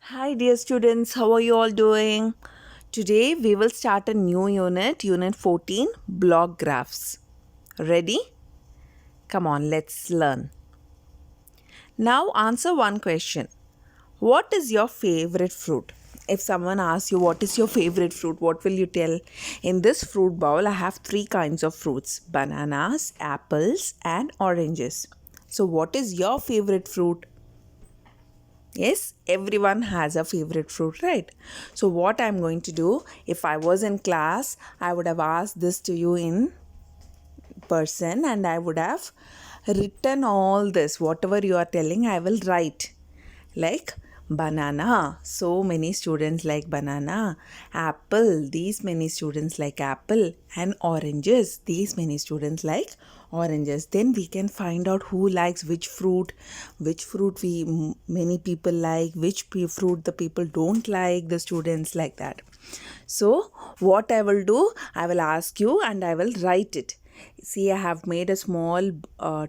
Hi, dear students, how are you all doing? Today we will start a new unit, Unit 14 Block Graphs. Ready? Come on, let's learn. Now, answer one question. What is your favorite fruit? If someone asks you what is your favorite fruit, what will you tell? In this fruit bowl, I have three kinds of fruits: bananas, apples, and oranges. So, what is your favorite fruit? Yes, everyone has a favorite fruit, right? So, what I'm going to do, if I was in class, I would have asked this to you in person and I would have written all this. Whatever you are telling, I will write. Like banana, so many students like banana. Apple, these many students like apple. And oranges, these many students like oranges. Then we can find out who likes which fruit many people like, which fruit the people don't like, the students like that. So what I will do, I will ask you and I will write it. See, I have made a small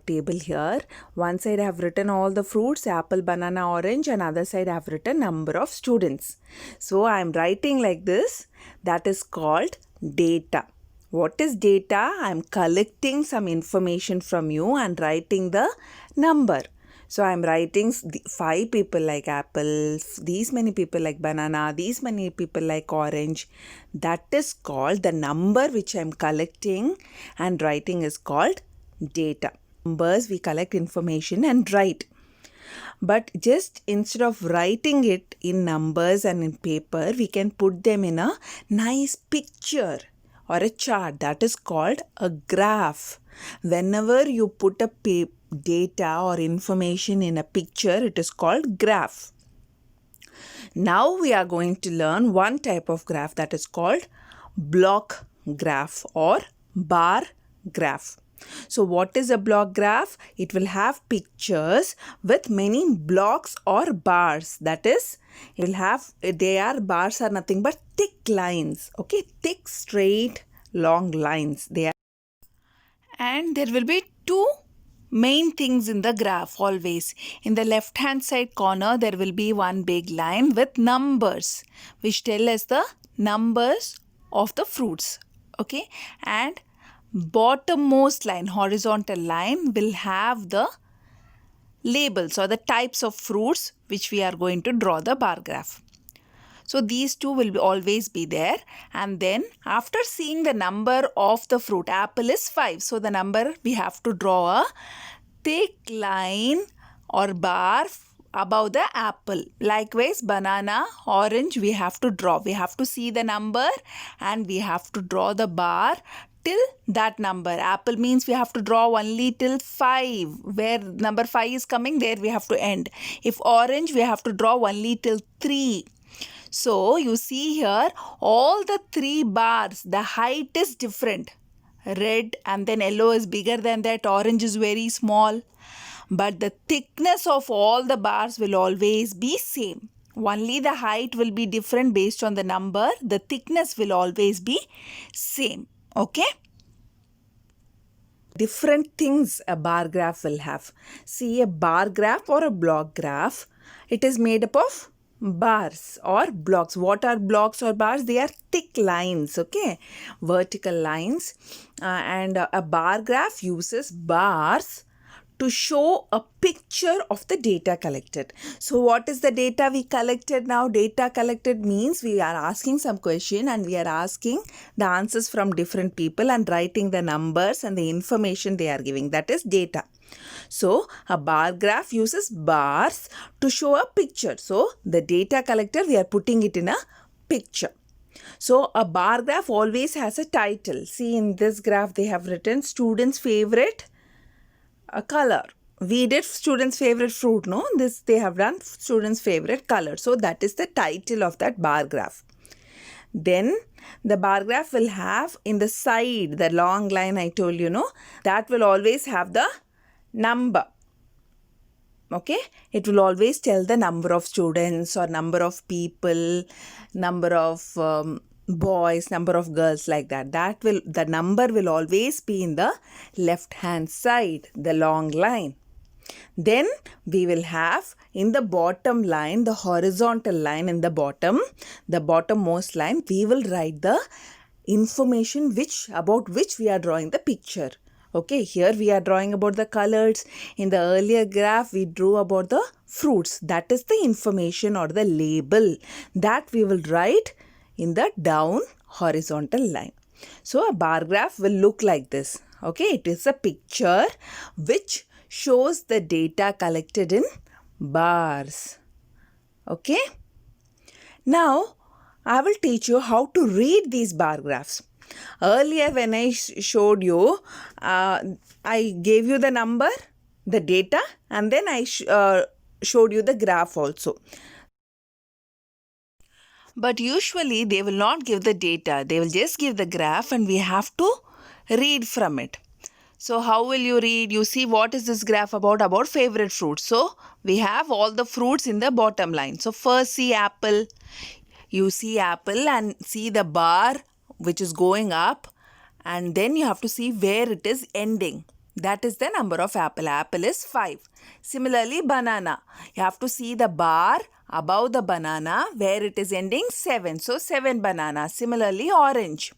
table here. One side I have written all the fruits, apple, banana, orange, and other side I have written number of students. So I am writing like this. That is called data. What is data? I am collecting some information from you and writing the number. So I'm writing five people like apple, these many people like banana, these many people like orange. That is called the number which I'm collecting and writing is called data. Numbers, we collect information and write. But just instead of writing it in numbers and in paper, we can put them in a nice picture or a chart. That is called a graph. Whenever you put a data or information in a picture, it is called graph. Now we are going to learn one type of graph that is called block graph or bar graph. So what is a block graph? It will have pictures with many blocks or bars. That is, it will have, bars are nothing but thick lines. Okay, thick, straight, long lines. And there will be two main things in the graph always. In the left hand side corner, there will be one big line with numbers which tell us the numbers of the fruits. Okay, and bottommost line, horizontal line, will have the labels or the types of fruits which we are going to draw the bar graph. So these two will always be there, and then after seeing the number of the fruit, apple is 5. So the number, we have to draw a thick line or bar above the apple. Likewise, banana, orange, we have to draw. We have to see the number and we have to draw the bar till that number. Apple means we have to draw only till 5. Where number 5 is coming, there we have to end. If orange, we have to draw only till 3. So you see here, all the three bars, the height is different. Red and then yellow is bigger than that, orange is very small. But the thickness of all the bars will always be same. Only the height will be different based on the number. The thickness will always be same. Okay? Different things a bar graph will have. See, a bar graph or a block graph, it is made up of bars or blocks. What are blocks or bars? They are thick lines, okay, vertical lines. And a bar graph uses bars to show a picture of the data collected. So what is the data we collected now? Data collected means we are asking some question and we are asking the answers from different people and writing the numbers and the information they are giving. That is data. So a bar graph uses bars to show a picture. So the data collected, we are putting it in a picture. So a bar graph always has a title. See, in this graph they have written students' favorite color. We did students' favorite fruit, no? This they have done students' favorite color. So that is the title of that bar graph. Then the bar graph will have in the side, the long line I told you, no? That will always have the number. Okay, it will always tell the number of students or number of people, number of boys, number of girls, like that. The number will always be in the left hand side, the long line. Then we will have in the bottom line, the horizontal line in the bottommost line, we will write the information about which we are drawing the picture. Okay, here we are drawing about the colors. In the earlier graph, we drew about the fruits. That is the information or the label that we will write in the down horizontal line. So a bar graph will look like this. Okay, it is a picture which shows the data collected in bars. Okay. Now, I will teach you how to read these bar graphs. Earlier when I showed you, I gave you the number, the data, and then I showed you the graph also. But usually they will not give the data. They will just give the graph and we have to read from it. So how will you read? You see, what is this graph about? About favorite fruits. So we have all the fruits in the bottom line. So first see apple. You see apple and see the bar which is going up, and then you have to see where it is ending. That is the number of apple. Apple is 5. Similarly, banana. You have to see the bar above the banana where it is ending 7. So 7 bananas. Similarly, orange.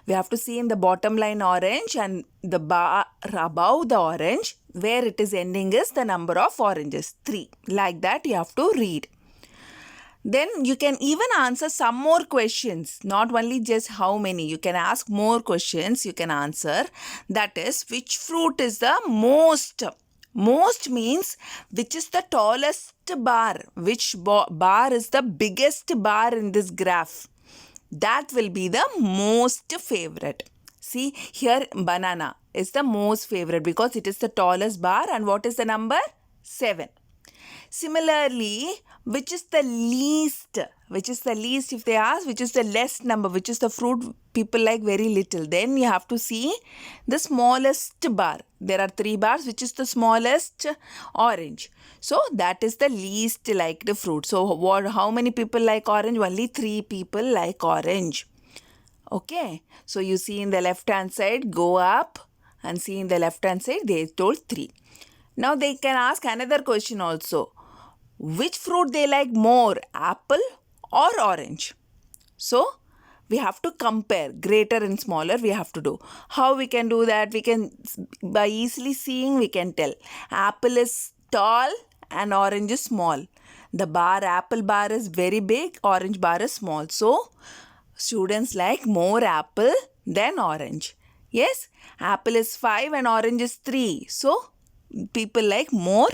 We have to see in the bottom line orange, and the bar above the orange where it is ending is the number of oranges, 3. Like that you have to read. Then you can even answer some more questions, not only just how many. You can ask more questions, you can answer. That is, which fruit is the most? Most means which is the tallest bar, which bar is the biggest bar in this graph. That will be the most favorite. See, here banana is the most favorite because it is the tallest bar, and what is the number? 7. Similarly, which is the least? Which is the least? If they ask which is the less number, which is the fruit people like very little, then you have to see the smallest bar. There are 3 bars. Which is the smallest? Orange. So that is the least liked fruit. So how many people like orange? Only 3 people like orange. Okay. So you see in the left hand side, go up and see in the left hand side, they told 3. Now they can ask another question also. Which fruit they like more, apple or orange? So we have to compare greater and smaller. We have to do. How we can do that? We can, by easily seeing, we can tell. Apple is tall and orange is small. The bar, apple bar is very big, orange bar is small. So students like more apple than orange. Yes, apple is 5 and orange is 3. So people like more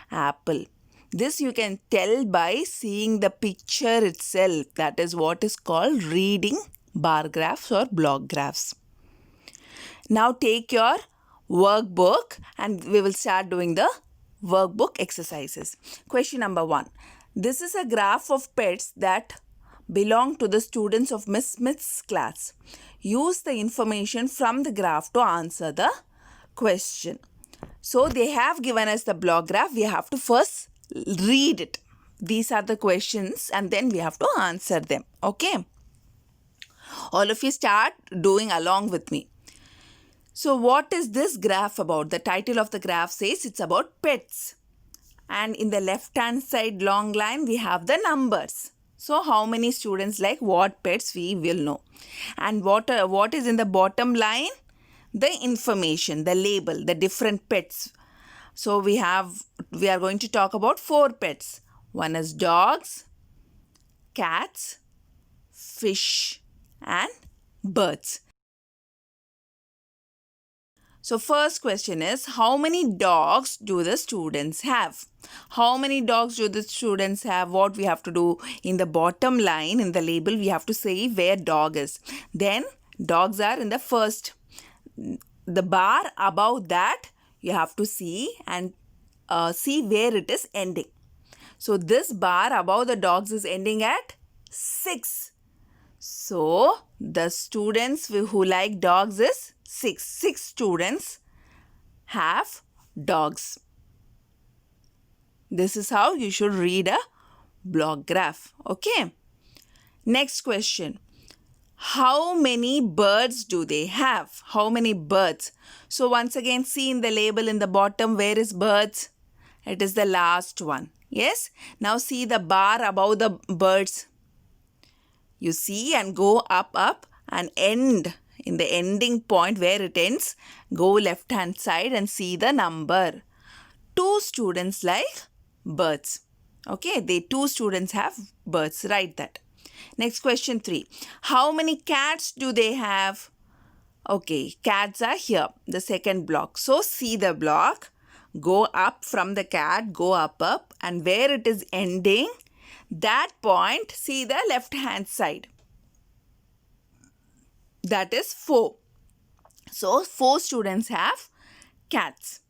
apple. This you can tell by seeing the picture itself. That is what is called reading bar graphs or block graphs. Now take your workbook and we will start doing the workbook exercises. Question number 1. This is a graph of pets that belong to the students of Miss Smith's class. Use the information from the graph to answer the question. So they have given us the block graph. We have to first read it. These are the questions and then we have to answer them. Okay. All of you start doing along with me. So what is this graph about? The title of the graph says it's about pets. And in the left hand side long line we have the numbers. So how many students like what pets we will know. And what is in the bottom line? The information, the label, the different pets. So we are going to talk about 4 pets. One is dogs, cats, fish and birds. So first question is, how many dogs do the students have? How many dogs do the students have? What we have to do in the bottom line, in the label, we have to say where dog is. Then dogs are in the first. The bar above that you have to see and see where it is ending. So this bar above the dogs is ending at 6. So the students who like dogs is 6. 6 students have dogs. This is how you should read a block graph. Okay. Next question. How many birds do they have? How many birds? So once again see in the label in the bottom where is birds? It is the last one. Yes. Now see the bar above the birds. You see and go up and end. In the ending point where it ends, go left hand side and see the number. 2 students like birds. Okay, they 2 students have birds. Write that. Next question 3. How many cats do they have? Okay, cats are here, the second block. So see the block. Go up from the cat, go up, and where it is ending, that point, see the left hand side. That is 4. So 4 students have cats.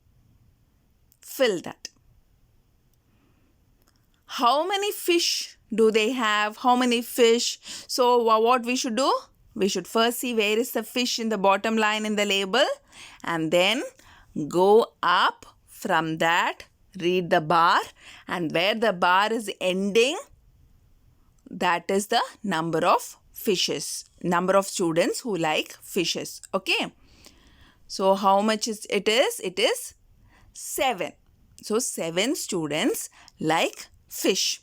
Fill that. How many fish do they have? How many fish? So what we should do? We should first see where is the fish in the bottom line in the label, and then go up from that, read the bar, and where the bar is ending, that is the number of fishes, number of students who like fishes. Okay. So how much is it is? It is 7. So 7 students like fish.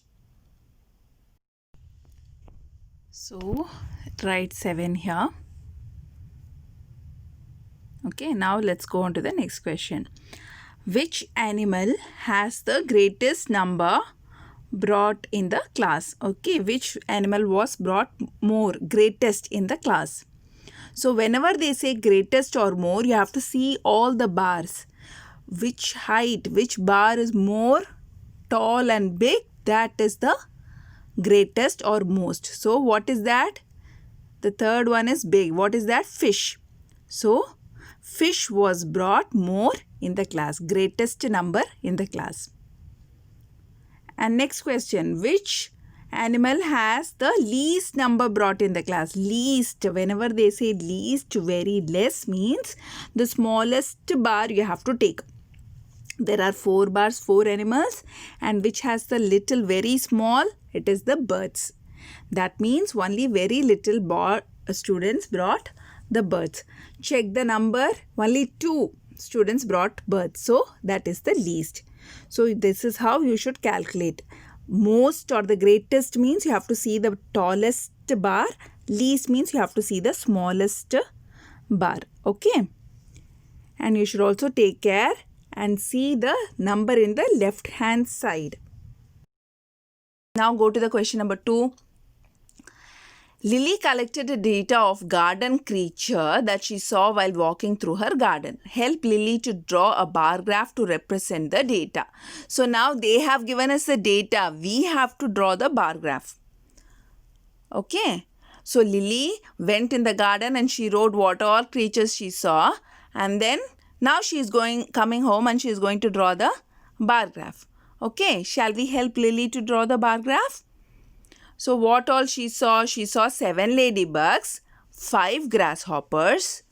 So write 7 here. Okay, now let's go on to the next question. Which animal has the greatest number brought in the class? Okay, which animal was brought more, greatest in the class? So whenever they say greatest or more, you have to see all the bars. Which height, which bar is more tall and big, that is the greatest or most. So what is that? The third one is big. What is that? Fish. So fish was brought more in the class, greatest number in the class. And next question, which animal has the least number brought in the class? Least, whenever they say least, very less means the smallest bar you have to take. There are 4 bars, 4 animals, and which has the little, very small, it is the birds. That means only very little students brought the birds. Check the number, only 2 students brought birds. So that is the least. So this is how you should calculate. Most or the greatest means you have to see the tallest bar. Least means you have to see the smallest bar. Okay. And you should also take care and see the number in the left hand side. Now go to the question number 2. Lily collected the data of garden creature that she saw while walking through her garden. Help Lily to draw a bar graph to represent the data. So now they have given us the data. We have to draw the bar graph. Okay. So Lily went in the garden and she wrote what all creatures she saw, and then now she is coming home and she is going to draw the bar graph. Okay. Shall we help Lily to draw the bar graph? So what all she saw? She saw 7 ladybugs, 5 grasshoppers,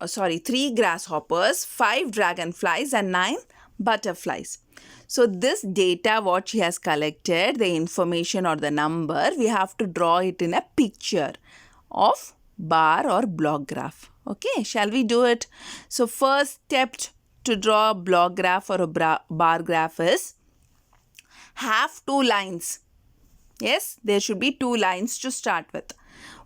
3 grasshoppers, 5 dragonflies and 9 butterflies. So this data what she has collected, the information or the number, we have to draw it in a picture of bar or block graph. Okay, shall we do it? So first step to draw a block graph or a bar graph is have 2 lines. Yes, there should be 2 lines to start with.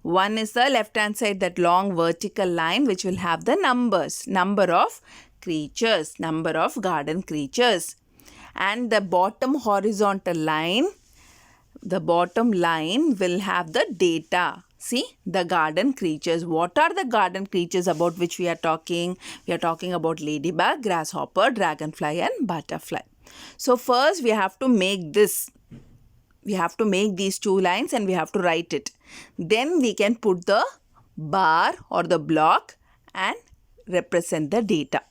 One is the left hand side, that long vertical line which will have the numbers, number of creatures, number of garden creatures. And the bottom horizontal line, the bottom line will have the data. See, the garden creatures. What are the garden creatures about which we are talking? We are talking about ladybug, grasshopper, dragonfly and butterfly. So first we have to make this. We have to make these 2 lines and we have to write it. Then we can put the bar or the block and represent the data.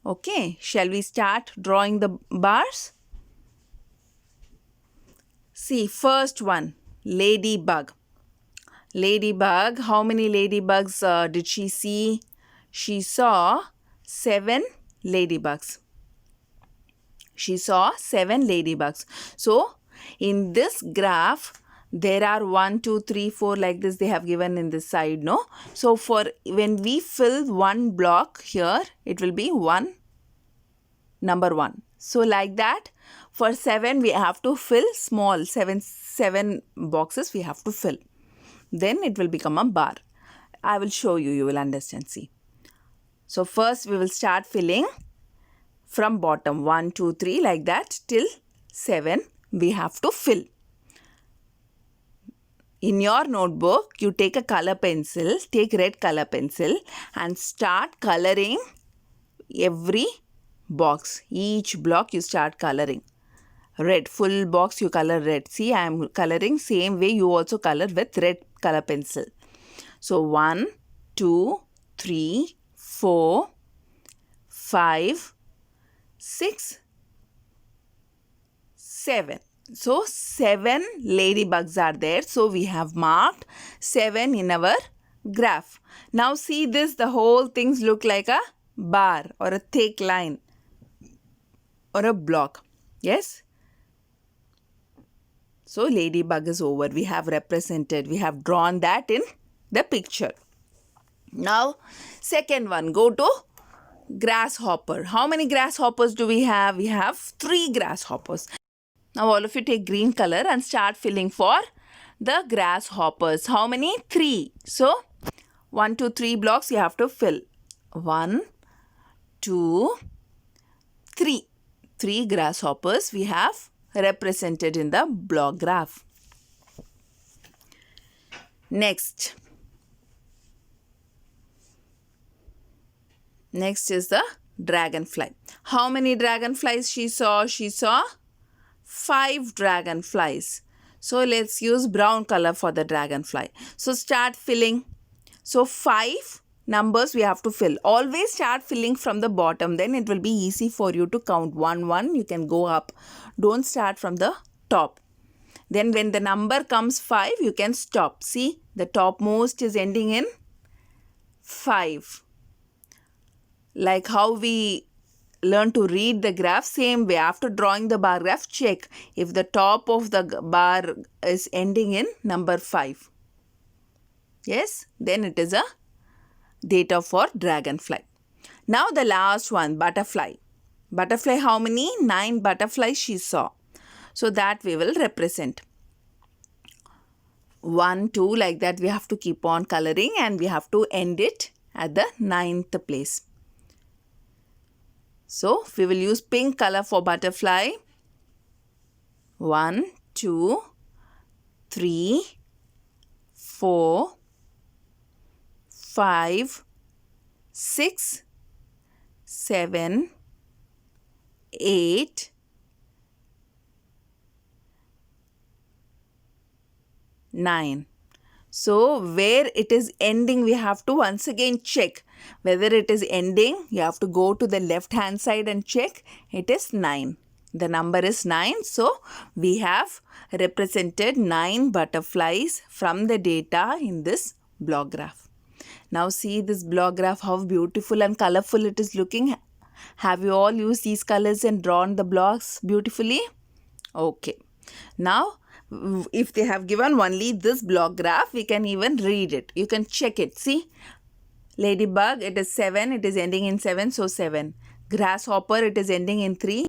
Okay, shall we start drawing the bars? See, first one, ladybug. Ladybug, how many ladybugs did she see? She saw 7 ladybugs. She saw 7 ladybugs. So, in this graph, there are 1, 2, 3, 4 like this they have given in this side, no? So, for when we fill one block here, it will be 1, number 1. So like that, for 7 we have to fill small, 7 boxes we have to fill. Then it will become a bar. I will show you, you will understand. See. So first we will start filling from bottom, 1, 2, 3 like that till 7 we have to fill. In your notebook, you take a color pencil, take red color pencil and start coloring every box. Each block you start coloring. Red, full box you color red. See, I am coloring same way you also color with red color pencil. So 1, 2, 3, 4, 5, 6, 7. So 7 ladybugs are there. So we have marked 7 in our graph. Now see this, the whole things look like a bar or a thick line or a block. Yes. So ladybug is over. We have represented, we have drawn that in the picture. Now second one, go to grasshopper. How many grasshoppers do we have? We have 3 grasshoppers. Now all of you take green color and start filling for the grasshoppers. How many? 3. So 1, 2, 3 blocks you have to fill. 1, 2, 3. 3 grasshoppers we have represented in the block graph. Next is the dragonfly. How many dragonflies she saw? She saw 5 dragonflies. So let's use brown color for the dragonfly. So start filling. So 5 numbers we have to fill. Always start filling from the bottom. Then it will be easy for you to count. 1, 1. You can go up. Don't start from the top. Then when the number comes 5, you can stop. See, the topmost is ending in 5. Like how we learn to read the graph, same way after drawing the bar graph, check if the top of the bar is ending in number 5. Yes, then it is a data for dragonfly. Now the last one, butterfly. Butterfly, how many? 9 butterflies she saw. So that we will represent. 1, 2 like that we have to keep on coloring and we have to end it at the 9th place. So we will use pink color for butterfly. 1, 2, 3, 4, 5, 6, 7, 8, 9. So where it is ending, we have to once again check whether it is ending. You have to go to the left hand side and check. It is 9. The number is 9. So we have represented 9 butterflies from the data in this block graph. Now see this block graph, how beautiful and colorful it is looking. Have you all used these colors and drawn the blocks beautifully? Okay. Now if they have given only this block graph, we can even read it. You can check it. See, ladybug, it is 7. It is ending in 7. So 7. Grasshopper, it is ending in 3.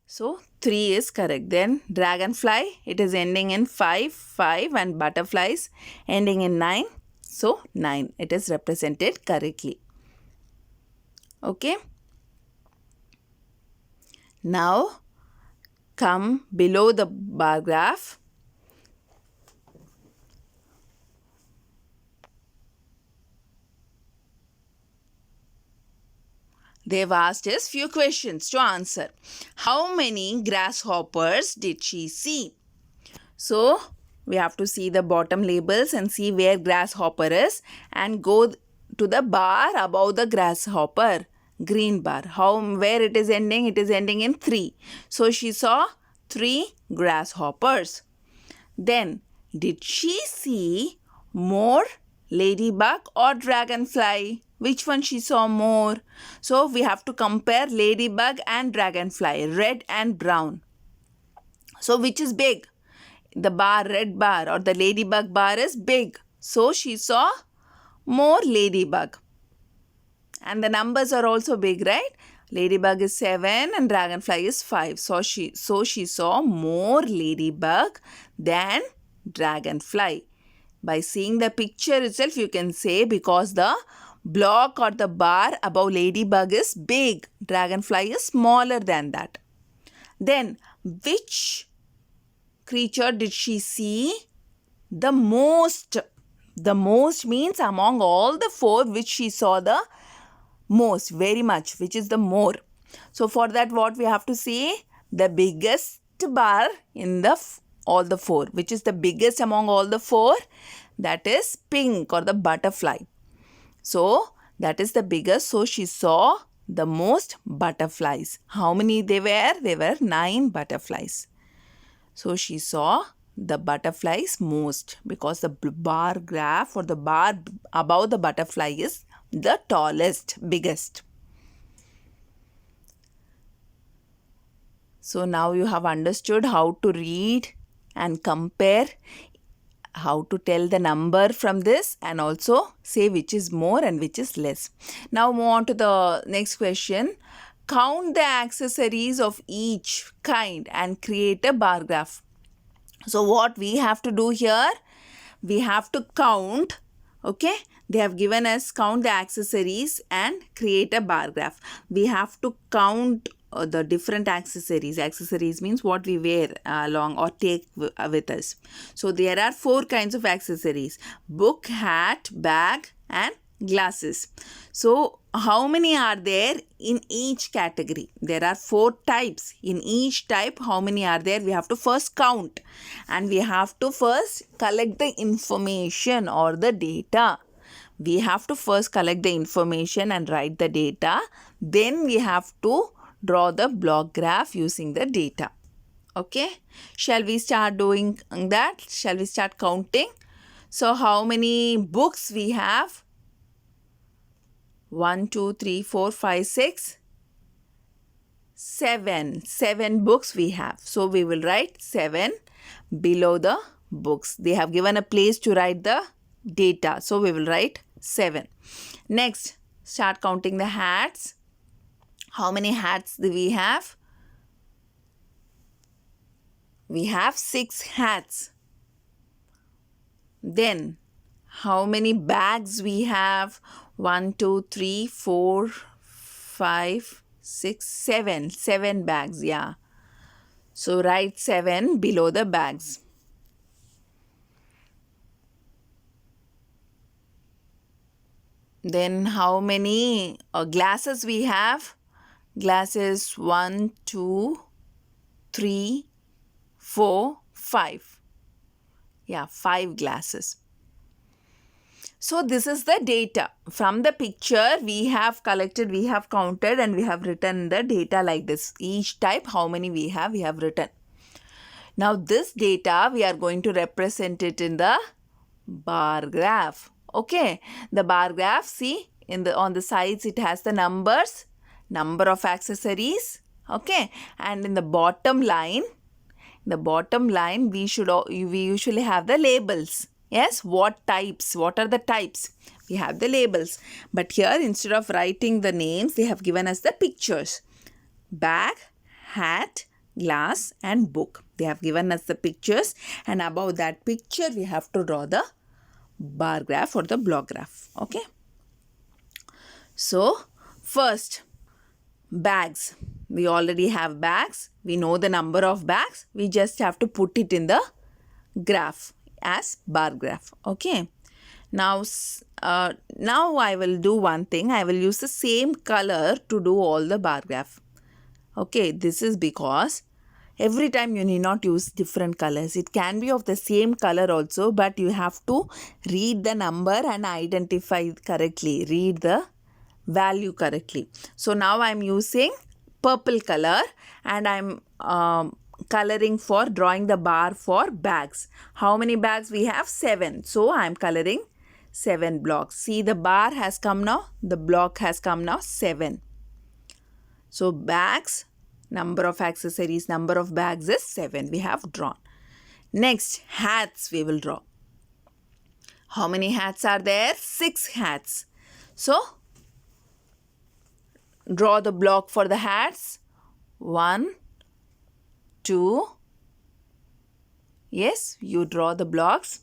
So 3 is correct. Then dragonfly, it is ending in 5. 5 and butterflies ending in 9. So 9. It is represented correctly. Okay. Now come below the bar graph. They've asked us few questions to answer. How many grasshoppers did she see? So we have to see the bottom labels and see where grasshopper is and go to the bar above the grasshopper. Green bar. Where it is ending? It is ending in 3. So she saw 3 grasshoppers. Then did she see more ladybug or dragonfly? Which one she saw more? So we have to compare ladybug and dragonfly, red and brown. So which is big? The bar, red bar or the ladybug bar is big. So she saw more ladybug. And the numbers are also big, right? Ladybug is 7 and dragonfly is 5. So she saw more ladybug than dragonfly. By seeing the picture itself, you can say because the block or the bar above ladybug is big, dragonfly is smaller than that. Then, which creature did she see the most? The most means among all the 4 which she saw the most, very much, which is the more. So for that, what we have to say? The biggest bar in the all the 4, which is the biggest among all the 4, that is pink or the butterfly. So that is the biggest. So she saw the most butterflies. How many they were? They were 9 butterflies. So she saw the butterflies most because the bar graph or the bar above the butterfly is the tallest, biggest. So now you have understood how to read and compare, how to tell the number from this, and also say which is more and which is less. Now move on to the next question. Count the accessories of each kind and create a bar graph. So what we have to do here? We have to count, okay? They have given us count the accessories and create a bar graph. We have to count the different accessories. Accessories means what we wear along or take with us. So there are 4 kinds of accessories: book, hat, bag and glasses. So how many are there in each category? There are 4 types. In each type, how many are there? We have to first count, and we have to first collect the information or the data. We have to first collect the information and write the data. Then we have to draw the block graph using the data. Okay, shall we start doing that? Shall we start counting? So how many books we have? 1, 2, 3, 4, 5, 6, 7. 7 books we have. So we will write 7 below the books. They have given a place to write the data. So we will write 7. Next, start counting the hats. How many hats do we have? We have 6 hats. Then, how many bags we have? 1, 2, 3, 4, 5, 6, 7. 7 bags, yeah. So write 7 below the bags. Then how many glasses we have? Glasses 1, 2, 3, 4, 5. Yeah, 5 glasses. So this is the data. From the picture we have collected, we have counted and we have written the data like this. Each type how many we have written. Now this data we are going to represent it in the bar graph. Okay, the bar graph, see on the sides it has the numbers, number of accessories, okay, and in the bottom line we usually have the labels. Yes, what types? What are the types? We have the labels. But here, instead of writing the names, they have given us the pictures. Bag, hat, glass and book. They have given us the pictures, and above that picture, we have to draw the bar graph or the block graph. Okay. So, first, bags. We already have bags. We know the number of bags. We just have to put it in the graph as bar graph. Okay. Now I will do one thing. I will use the same color to do all the bar graph. Okay. This is because every time you need not use different colors. It can be of the same color also, but you have to read the number and identify correctly. Read the value correctly. So now I am using purple color and I am coloring for drawing the bar for bags. How many bags we have? 7. So I am coloring 7 blocks. See, the bar has come now. The block has come now. 7. So bags, number of accessories, number of bags is 7. We have drawn. Next, hats we will draw. How many hats are there? 6 hats. So draw the block for the hats. 1, 2. Yes, you draw the blocks.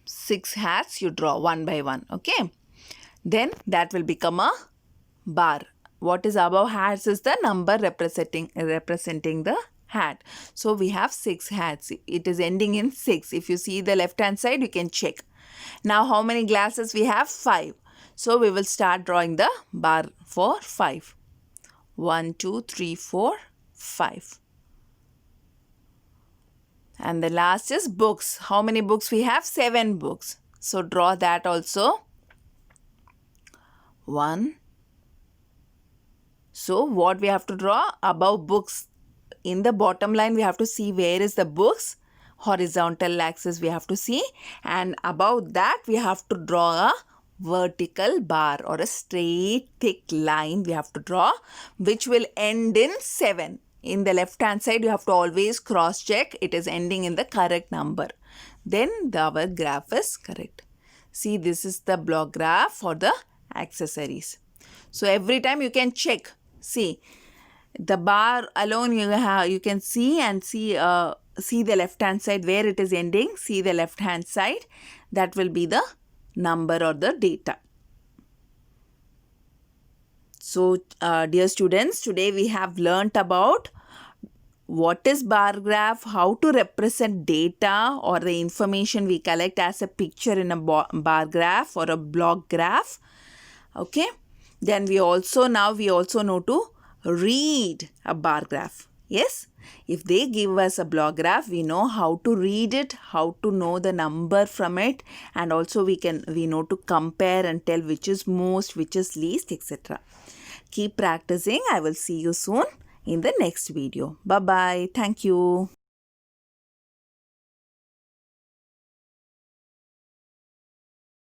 Six hats you draw one by one. Okay. Then that will become a bar. What is above hats is the number representing the hat. So we have 6 hats. It is ending in 6. If you see the left hand side, you can check. Now how many glasses we have? 5. So we will start drawing the bar for 5. 1, 2, 3, 4, 5. And the last is books. How many books we have? 7 books. So draw that also. 1. So what we have to draw? Above books. In the bottom line, we have to see where is the books. Horizontal axis we have to see. And above that, we have to draw a vertical bar or a straight thick line we have to draw, which will end in 7. In the left hand side, you have to always cross check it is ending in the correct number. Then our graph is correct. See, this is the block graph for the accessories. So every time you can check. See, the bar alone you can see and see the left hand side where it is ending. See the left hand side. That will be the number or the data. So dear students, today we have learnt about what is bar graph, how to represent data or the information we collect as a picture in a bar graph or a block graph. Okay. Then we also know to read a bar graph. Yes. If they give us a block graph, we know how to read it, how to know the number from it, and also we know to compare and tell which is most, which is least, etc. Keep practicing. I will see you soon in the next video. Bye-bye. Thank you.